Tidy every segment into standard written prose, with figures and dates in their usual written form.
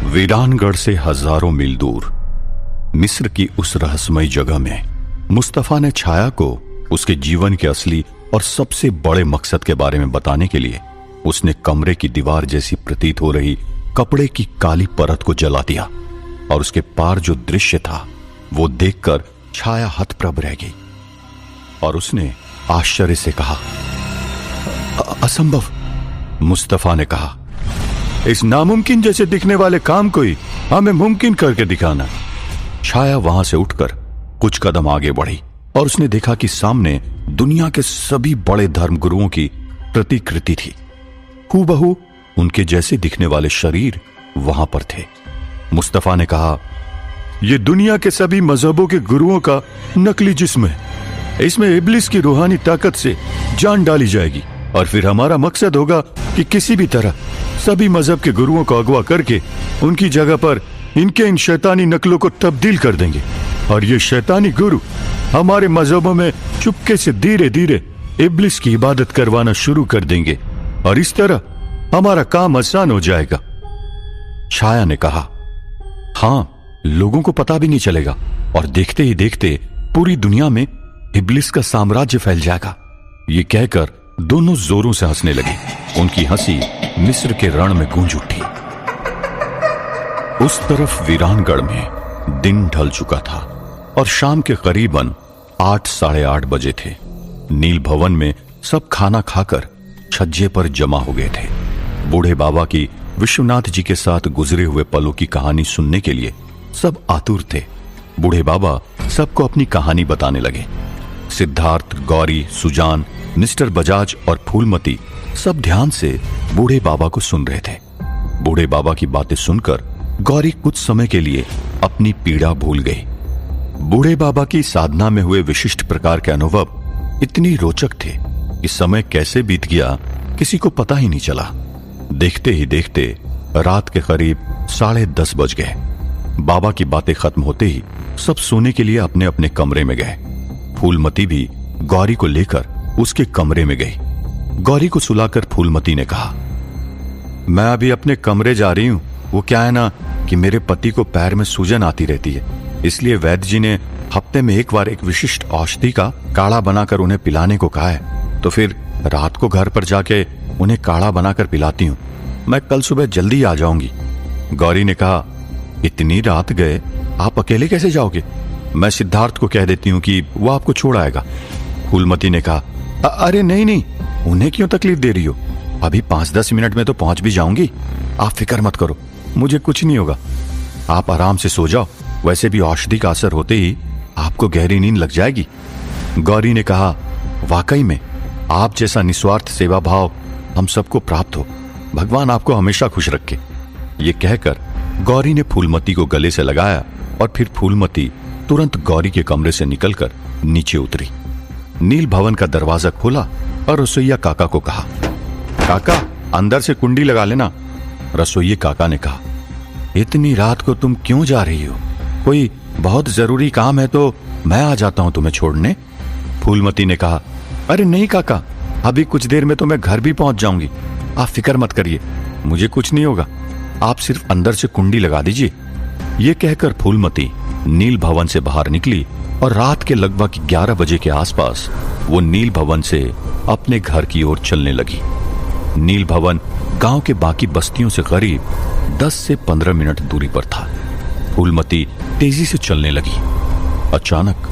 वीरानगढ़ से हजारों मील दूर मिस्र की उस रहस्यमयी जगह में मुस्तफा ने छाया को उसके जीवन के असली और सबसे बड़े मकसद के बारे में बताने के लिए उसने कमरे की दीवार जैसी प्रतीत हो रही कपड़े की काली परत को जला दिया और उसके पार जो दृश्य था वो देखकर छाया हतप्रभ रह गई और उसने आश्चर्य से कहा, असंभव। मुस्तफा ने कहा, इस नामुमकिन जैसे दिखने वाले काम को ही हमें मुमकिन करके दिखाना। छाया वहां से उठकर कुछ कदम आगे बढ़ी और उसने देखा कि सामने दुनिया के सभी बड़े धर्मगुरुओं की प्रतिकृति थी। हूबहू उनके जैसे दिखने वाले शरीर वहां पर थे। मुस्तफा ने कहा, यह दुनिया के सभी मजहबों के गुरुओं का नकली जिस्म है। इसमें इब्लिस की रूहानी ताकत से जान डाली जाएगी और फिर हमारा मकसद होगा कि किसी भी तरह सभी मजहब के गुरुओं को अगवा करके उनकी जगह पर इनके इन शैतानी नकलों को तब्दील कर देंगे और ये शैतानी गुरु हमारे मजहबों में चुपके से धीरे धीरे इब्लिस की इबादत करवाना शुरू कर देंगे और इस तरह हमारा काम आसान हो जाएगा। छाया ने कहा, हां, लोगों को पता भी नहीं चलेगा और देखते ही देखते पूरी दुनिया में इब्लिस का साम्राज्य फैल जाएगा। ये कहकर दोनों जोरों से हंसने लगे। उनकी हंसी मिस्र के रण में गूंज उठी। उस तरफ वीरानगढ़ में दिन ढल चुका था और शाम के करीबन 8 साढ़े 8 बजे थे। नील भवन में सब खाना खाकर छज्जे पर जमा हो गए थे। बूढ़े बाबा की विश्वनाथ जी के साथ गुजरे हुए पलों की कहानी सुनने के लिए सब आतुर थे। बूढ़े बाबा सबको अपनी कहानी बताने लगे। सिद्धार्थ, गौरी, सुजान, मिस्टर बजाज और फूलमती सब ध्यान से बूढ़े बाबा को सुन रहे थे। बूढ़े बाबा की बातें सुनकर गौरी कुछ समय के लिए अपनी पीड़ा भूल गई। बूढ़े बाबा की साधना में हुए विशिष्ट प्रकार के अनुभव इतनी रोचक थे कि समय कैसे बीत गया किसी को पता ही नहीं चला। देखते ही देखते रात के करीब 10:30 बज गए। बाबा की बातें खत्म होते ही सब सोने के लिए अपने अपने कमरे में गए। फूलमती भी गौरी को लेकर उसके कमरे में गई। गौरी को सुलाकर फूलमती ने कहा, मैं अभी अपने कमरे जा रही हूं। वो क्या है ना कि मेरे पति को पैर में सूजन आती रहती है, इसलिए वैद्य जी ने हफ्ते में एक बार एक विशिष्ट औषधि का काढ़ा बनाकर उन्हें पिलाने को कहा है। तो फिर रात को घर पर जाके उन्हें काढ़ा बनाकर पिलाती हूँ। मैं कल सुबह जल्दी आ जाऊंगी। गौरी ने कहा, इतनी रात गए, आप अकेले कैसे जाओगे? मैं सिद्धार्थ को कह देती हूँ कि वो आपको छोड़ आएगा। फूलमती ने कहा, अरे नहीं, उन्हें क्यों तकलीफ दे रही हो? अभी 5-10 मिनट में तो पहुंच भी जाऊंगी। आप फिक्र मत करो, मुझे कुछ नहीं होगा। आप आराम से सो जाओ, वैसे भी औषधि का असर होते ही आपको गहरी नींद लग जाएगी। गौरी ने कहा, वाकई में आप जैसा निस्वार्थ सेवा भाव हम सबको प्राप्त हो। भगवान आपको हमेशा खुश रखे। ये कहकर गौरी ने फूलमती को गले से लगाया और फिर फूलमती तुरंत गौरी के कमरे से निकलकर नीचे उतरी। नील भवन का दरवाजा खोला और रसोइया काका को कहा, काका अंदर से कुंडी लगा लेना। रसोइये काका ने कहा, इतनी रात को तुम क्यों जा रही हो? कोई बहुत जरूरी काम है तो मैं आ जाता हूं तुम्हें छोड़ने। फूलमती ने कहा, अरे नहीं काका, अभी कुछ देर में तो मैं घर भी पहुंच जाऊंगी। आप फिक्र मत करिए, मुझे कुछ नहीं होगा। आप सिर्फ अंदर से कुंडी लगा दीजिए। ये कहकर फूलमती नील भवन से बाहर निकली और रात के लगभग 11 बजे के आसपास वो नील भवन से अपने घर की ओर चलने लगी। नील भवन गांव के बाकी बस्तियों से करीब 10 से 15 मिनट दूरी पर था। फूलमती तेजी से चलने लगी। अचानक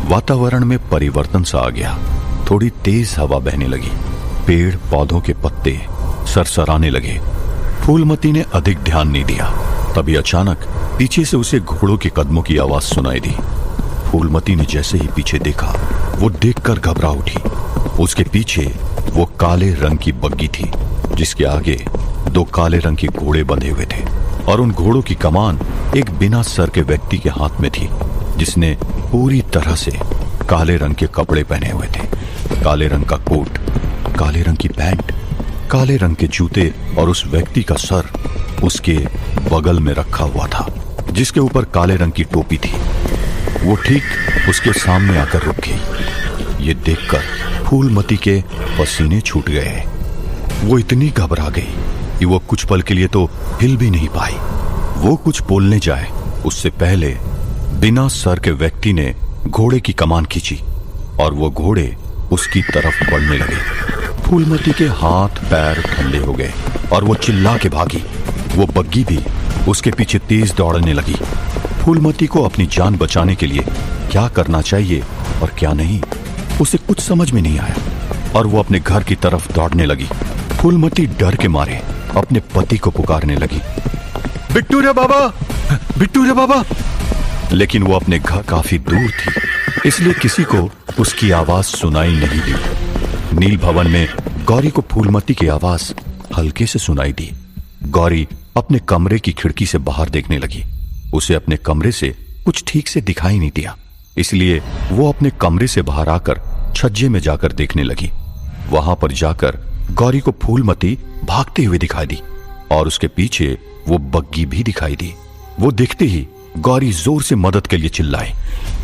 वातावरण में परिवर्तन सा आ गया। थोड़ी तेज हवा बहने लगी। पेड़ पौधों के पत्ते सरसराने लगे। फूलमती ने अधिक ध्यान नहीं दिया। तभी अचानक पीछे से उसे घोड़ों के कदमों की आवाज सुनाई दी। फूलमती ने जैसे ही पीछे देखा, वो देखकर घबरा उठी। उसके पीछे वो काले रंग की बग्गी थी, जिसके आगे 2 काले रंग के घोड़े बंधे हुए थे और उन घोड़ों की कमान एक बिना सर के व्यक्ति के हाथ में थी, जिसने पूरी तरह से काले रंग के कपड़े पहने हुए थे। काले रंग का कोट, काले रंग की पैंट, काले रंग के जूते और उस व्यक्ति का सर उसके बगल में रखा हुआ था, जिसके ऊपर काले रंग की टोपी थी। वो ठीक उसके सामने आकर रुक गई। ये देखकर फूलमती के पसीने छूट गए। वो इतनी घबरा गई कि वो कुछ पल के लिए तो हिल भी नहीं पाई। वो कुछ बोलने जाए उससे पहले बिना सर के व्यक्ति ने घोड़े की कमान खींची और वो घोड़े उसकी तरफ बढ़ने लगे। फूलमती के हाथ पैर ठंडे हो गए और वो चिल्ला के भागी। वो बग्गी भी उसके पीछे तेज दौड़ने लगी। फूलमती को अपनी जान बचाने के लिए क्या करना चाहिए और क्या नहीं, उसे कुछ समझ में नहीं आया और वो अपने घर की तरफ दौड़ने लगी। फूलमती डर के मारे अपने पति को पुकारने लगी, बिट्टू रे बाबा, बिट्टू रे बाबा। लेकिन वो अपने घर काफी दूर थी, इसलिए किसी को उसकी आवाज सुनाई नहीं दी। नील भवन में गौरी को फूलमती की आवाज हल्के से सुनाई दी। गौरी अपने कमरे की खिड़की से बाहर देखने लगी। उसे अपने कमरे से कुछ ठीक से दिखाई नहीं दिया, इसलिए वो अपने कमरे से बाहर आकर छज्जे में जाकर देखने लगी। वहां पर जाकर गौरी को फूलमती भागते हुए दिखाई दी और उसके पीछे वो बग्गी भी दिखाई दी। वो देखते ही गौरी जोर से मदद के लिए चिल्लाई।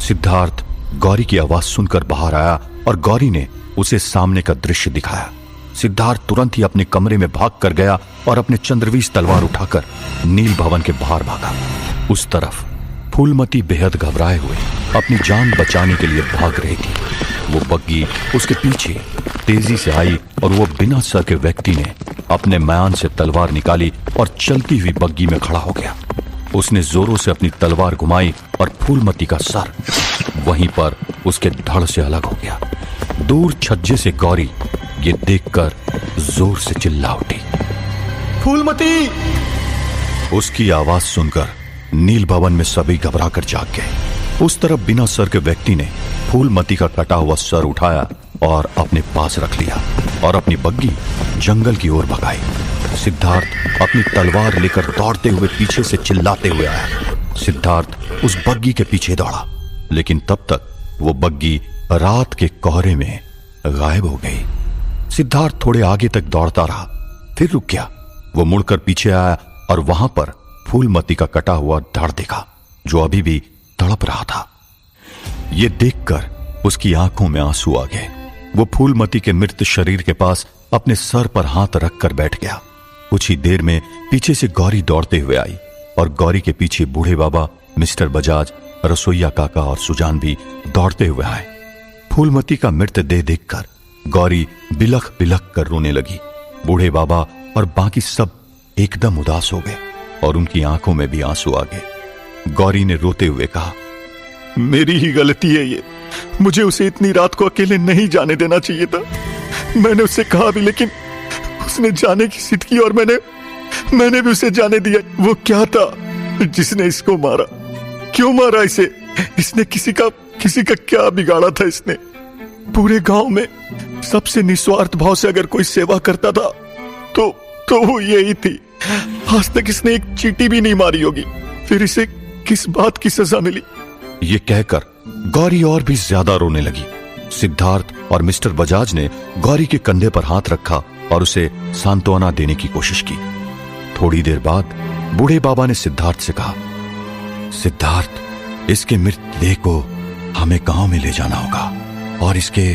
सिद्धार्थ गौरी की आवाज सुनकर बाहर आया और गौरी ने उसे सामने का दृश्य दिखाया। सिद्धार्थ तुरंत ही अपने कमरे में भाग कर गया और अपने चंद्रवीस तलवार उठाकर नील भवन के बाहर भागा। उस तरफ फूलमती बेहद घबराए हुए अपनी जान बचाने के लिए भाग रही थी। वो बग्गी उसके पीछे तेजी से आई और वो बिना सर के व्यक्ति ने अपने म्यान से तलवार निकाली और चलती हुई बग्गी में खड़ा हो गया। उसने जोरों से अपनी तलवार घुमाई और फूलमती का सर वहीं पर उसके धड़ से अलग हो गया। दूर छज्जे से गौरी ये देखकर जोर से चिल्ला उठी, फूलमती। उसकी आवाज सुनकर नील भवन में सभी घबरा कर जाग गए। उस तरफ बिना सर के व्यक्ति ने फूलमती का कटा हुआ सर उठाया और अपने पास रख लिया और अपनी बग्गी जंगल की ओर भगाई। सिद्धार्थ अपनी तलवार लेकर दौड़ते हुए पीछे से चिल्लाते हुए आया। सिद्धार्थ उस बग्गी के पीछे दौड़ा, लेकिन तब तक वो बग्गी रात के कोहरे में गायब हो गई। सिद्धार्थ थोड़े आगे तक दौड़ता रहा, फिर रुक गया। वो मुड़कर पीछे आया और वहां पर फूलमती का कटा हुआ धड़ देखा, जो अभी भी तड़प रहा था। ये देखकर उसकी आंखों में आंसू आ गए। वो फूलमती के मृत शरीर के पास अपने सर पर हाथ रखकर बैठ गया। कुछ ही देर में पीछे से गौरी दौड़ते हुए आई और गौरी के पीछे बूढ़े बाबा, मिस्टर बजाज, रसोईया काका और सुजान भी दौड़ते हुए आए। फूलमती का मृतदेह देखकर गौरी बिलख बिलख कर रोने लगी। बूढ़े बाबा और बाकी सब एकदम उदास हो गए और उनकी आंखों में भी आंसू आ गए। गौरी ने रोते हुए कहा, मेरी ही गलती है ये, मुझे उसे इतनी रात को अकेले नहीं जाने देना चाहिए था। मैंने उससे कहा भी, लेकिन उसने जाने की जिद की और मैंने भी उसे जाने दिया। वो क्या था जिसने इसको मारा? क्यों मारा इसे? इसने किसी का क्या बिगाड़ा था? इसने पूरे गांव में सबसे निस्वार्थ भाव से अगर कोई सेवा करता था तो वो यही थी। आज तक इसने एक चींटी भी नहीं मारी होगी, फिर इसे किस बात की सजा मिली? ये कहकर गौरी और भी ज्यादा रोने लगी। सिद्धार्थ और मिस्टर बजाज ने गौरी के कंधे पर हाथ रखा और उसे सांत्वना देने की कोशिश की। थोड़ी देर बाद बूढ़े बाबा ने सिद्धार्थ से कहा, सिद्धार्थ, इसके मृतदेह को हमें गांव में ले जाना होगा और इसके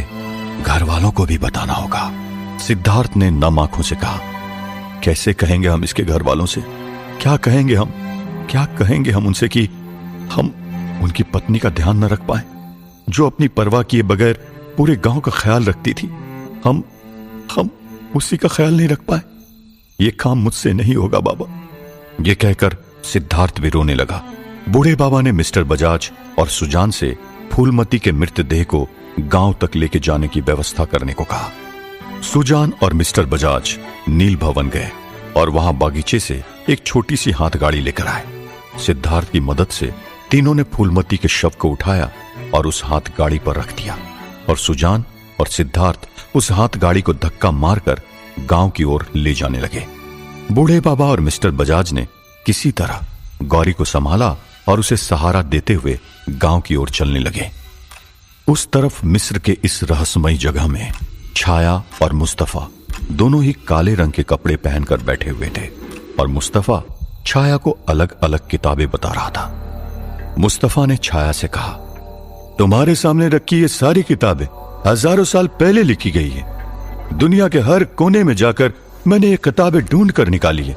घर वालों को भी बताना होगा। सिद्धार्थ ने नम आंखों से कहा, कैसे कहेंगे हम इसके घर वालों से? क्या कहेंगे हम उनसे कि हम उनकी पत्नी का ध्यान न रख पाए, जो अपनी परवाह किए बगैर पूरे गांव का ख्याल रखती थी? हम उसी का ख्याल नहीं रख पाए। ये काम मुझसे नहीं होगा बाबा। ये कहकर सिद्धार्थ भी रोने लगा। बूढ़े बाबा ने मिस्टर बजाज और सुजान से फूलमती के मृतदेह को गांव तक लेके जाने की व्यवस्था करने को कहा। सुजान और मिस्टर बजाज नील भवन गए और वहां बागीचे से एक छोटी सी हाथ गाड़ी लेकर आए। सिद्धार्थ की मदद से तीनों ने फूलमती के शव को उठाया और उस हाथ गाड़ी पर रख दिया और सुजान और सिद्धार्थ उस हाथ गाड़ी को धक्का मारकर गांव की ओर ले जाने लगे। बूढ़े बाबा और मिस्टर बजाज ने किसी तरह गौरी को संभाला और उसे सहारा देते हुए गांव की ओर चलने लगे। उस तरफ मिस्र के इस रहस्यमयी जगह में छाया और मुस्तफा दोनों ही काले रंग के कपड़े पहनकर बैठे हुए थे और मुस्तफा छाया को अलग अलग किताबें बता रहा था। मुस्तफा ने छाया से कहा, तुम्हारे सामने रखी ये सारी किताबें हजारों साल पहले लिखी गई है। दुनिया के हर कोने में जाकर मैंने ये किताबें ढूंढ कर निकाली है,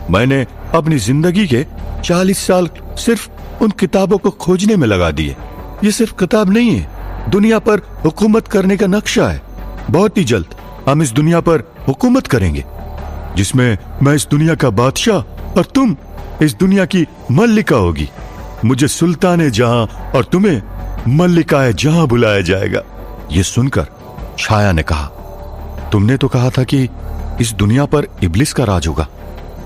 मैंने अपनी जिंदगी के 40 साल सिर्फ उन किताबों को खोजने में लगा दिए। ये सिर्फ किताब नहीं है, दुनिया पर हुकूमत करने का नक्शा है। बहुत ही जल्द हम इस दुनिया पर हुकूमत करेंगे, जिसमें मैं इस दुनिया का बादशाह और तुम इस दुनिया की मल्लिका होगी। मुझे सुल्तान जहां और तुम्हें मल्लिकाए जहां बुलाया जाएगा। यह सुनकर छाया ने कहा, तुमने तो कहा था कि इस दुनिया पर इब्लिस का राज होगा,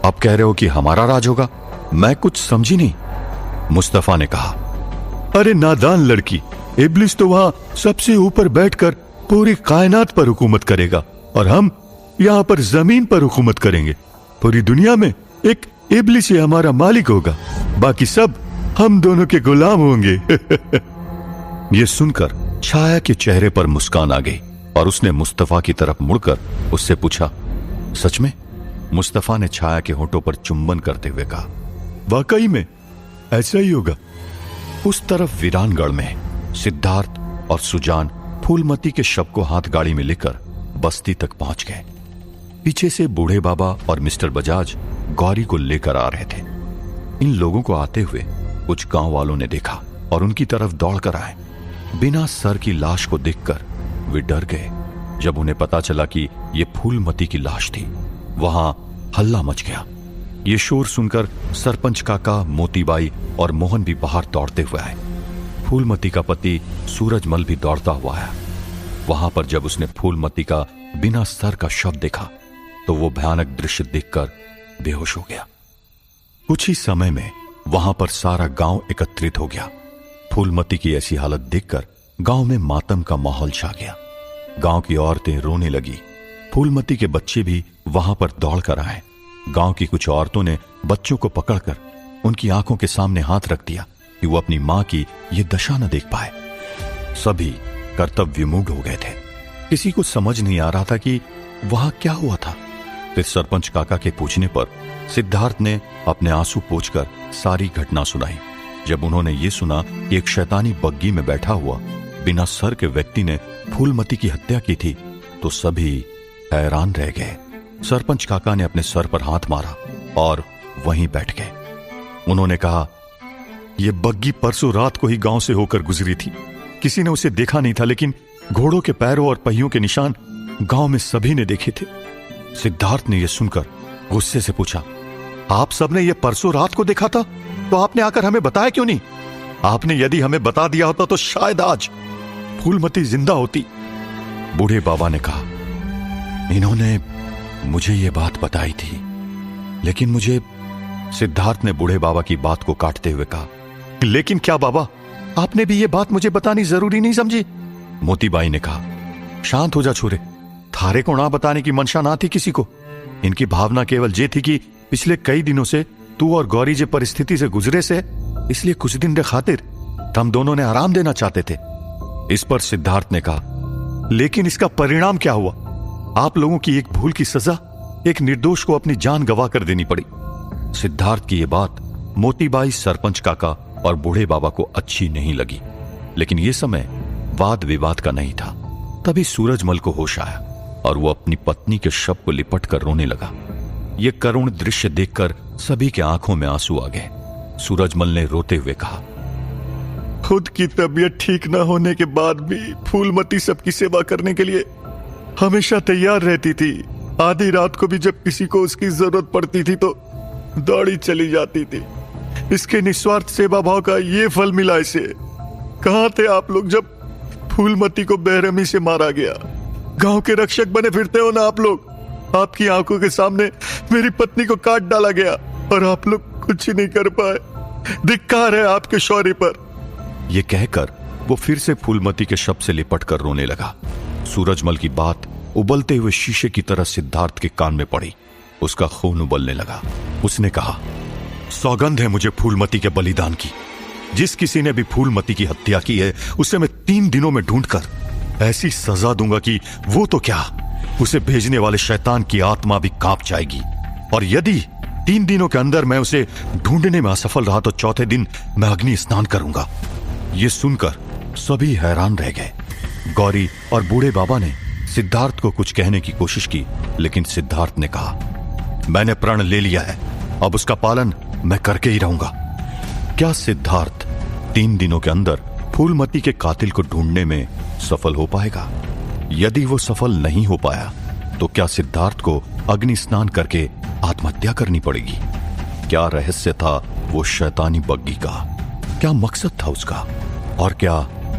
अब कह रहे हो कि हमारा राज होगा। मैं कुछ समझी नहीं। मुस्तफा ने कहा, अरे नादान लड़की, इब्लिस तो वहां सबसे ऊपर बैठकर पूरी कायनात पर हुकूमत करेगा और हम यहां पर जमीन पर हुकूमत करेंगे। पूरी दुनिया में एक इब्लिस ही हमारा मालिक होगा, बाकी सब हम दोनों के गुलाम होंगे। यह सुनकर छाया के चेहरे पर मुस्कान आ गई और उसने मुस्तफा की तरफ मुड़कर उससे पूछा, सच में? मुस्तफा ने छाया के होठों पर चुंबन करते हुए कहा, वाकई में ऐसा ही होगा। उस तरफ वीरानगढ़ में सिद्धार्थ और सुजान फूलमती के शव को हाथ गाड़ी में लेकर बस्ती तक पहुंच गए। पीछे से बूढ़े बाबा और मिस्टर बजाज गौरी को लेकर आ रहे थे। इन लोगों को आते हुए कुछ गांव वालों ने देखा और उनकी तरफ दौड़कर आए। बिना सर की लाश को देखकर वे डर गए। जब उन्हें पता चला कि यह फूलमती की लाश थी, वहां हल्ला मच गया। ये शोर सुनकर सरपंच काका, मोतीबाई और मोहन भी बाहर दौड़ते हुए आए। फूलमती का पति सूरजमल भी दौड़ता हुआ आया। वहां पर जब उसने फूलमती का बिना सर का शव देखा तो वो भयानक दृश्य देखकर बेहोश हो गया। कुछ ही समय में वहां पर सारा गांव एकत्रित हो गया। फूलमती की ऐसी हालत देखकर गांव में मातम का माहौल छा गया। गांव की औरतें रोने लगी। फूलमती के बच्चे भी वहां पर दौड़कर आए। गांव की कुछ औरतों ने बच्चों को पकड़कर उनकी आंखों के सामने हाथ रख दिया कि वो अपनी मां की ये दशा न देख पाए। सभी कर्तव्य विमूढ़ हो गए थे। किसी को समझ नहीं आ रहा था कि वहां क्या हुआ था। फिर सरपंच काका के पूछने पर सिद्धार्थ ने अपने आंसू पोंछकर सारी घटना सुनाई। जब उन्होंने ये सुना कि एक शैतानी बग्गी में बैठा हुआ बिना सर के व्यक्ति ने फूलमती की हत्या की थी, तो सभी हैरान रह गए। सरपंच काका ने अपने सर पर हाथ मारा और वहीं बैठ गए। उन्होंने कहा, यह बग्गी परसों रात को ही गांव से होकर गुजरी थी। किसी ने उसे देखा नहीं था, लेकिन घोड़ों के पैरों और पहियों के निशान गांव में सभी ने देखे थे। सिद्धार्थ ने यह सुनकर गुस्से से पूछा, आप सबने यह परसों रात को देखा था, तो आपने आकर हमें बताया क्यों नहीं? आपने यदि हमें बता दिया होता तो शायद आज फूलमती जिंदा होती। बूढ़े बाबा ने कहा, इन्होंने मुझे यह बात बताई थी, लेकिन मुझे। सिद्धार्थ ने बूढ़े बाबा की बात को काटते हुए कहा, लेकिन क्या बाबा, आपने भी यह बात मुझे बतानी जरूरी नहीं समझी? मोतीबाई ने कहा, शांत हो जा छोरे, थारे को ना बताने की मंशा ना थी किसी को। इनकी भावना केवल ये थी कि पिछले कई दिनों से तू और गौरी जे परिस्थिति से गुजरे से, इसलिए कुछ दिन के खातिर हम दोनों ने आराम देना चाहते थे। इस पर सिद्धार्थ ने कहा, लेकिन इसका परिणाम क्या हुआ? आप लोगों की एक भूल की सजा एक निर्दोष को अपनी जान गंवा कर देनी पड़ी। सिद्धार्थ की यह बात मोतीबाई, सरपंच काका और बूढ़े बाबा को अच्छी नहीं लगी, लेकिन यह समय वाद विवाद का नहीं था। तभी सूरजमल को होश आया और वो अपनी पत्नी के शव को लिपट कर रोने लगा। यह करुण दृश्य देखकर सभी के आंखों में आंसू आ गए। सूरजमल ने रोते हुए कहा, खुद की तबीयत ठीक न होने के बाद भी फूलमती सबकी सेवा करने के लिए हमेशा तैयार रहती थी। आधी रात को भी जब किसी को उसकी जरूरत पड़ती थी तो दौड़ी चली जाती थी। इसके निस्वार्थ सेवा भाव का ये फल मिला इसे। कहां थे आप लोग जब फूलमती को बेरहमी से मारा गया? गांव के रक्षक बने फिरते हो ना आप लोग। आपकी आंखों के सामने मेरी पत्नी को काट डाला गया और आप लोग कुछ ही नहीं कर पाए। धिक्कार है आपके शौर्य पर। यह कहकर वो फिर से फूलमती के शव से लिपट कर रोने लगा। सूरजमल की बात उबलते हुए शीशे की तरह सिद्धार्थ के कान में पड़ी। उसका खून उबलने लगा। उसने कहा, सौगंध है मुझे फूलमती के बलिदान की। जिस किसी ने भी फूलमती की हत्या की है, उसे मैं 3 दिनों में ढूंढकर ऐसी सजा दूंगा कि वो तो क्या, उसे भेजने वाले शैतान की आत्मा भी कांप जाएगी। और यदि 3 दिनों के अंदर मैं उसे ढूंढने में असफल रहा तो चौथे दिन मैं अग्नि स्नान करूंगा। यह सुनकर सभी हैरान रह गए। गौरी और बूढ़े बाबा ने सिद्धार्थ को कुछ कहने की कोशिश की, लेकिन सिद्धार्थ ने कहा, मैंने प्रण ले लिया है। अब उसका पालन मैं करके ही रहूंगा। क्या सिद्धार्थ 3 दिनों के अंदर फूलमती के कातिल को ढूंढने में सफल हो पाएगा? यदि वो सफल नहीं हो पाया तो क्या सिद्धार्थ को अग्नि स्नान करके आत्महत्या करनी पड़ेगी? क्या रहस्य था वो शैतानी बग्गी का? क्या मकसद था उसका? और क्या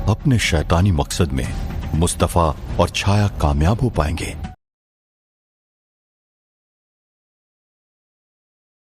अपने शैतानी मकसद में मुस्तफा और छाया कामयाब हो पाएंगे?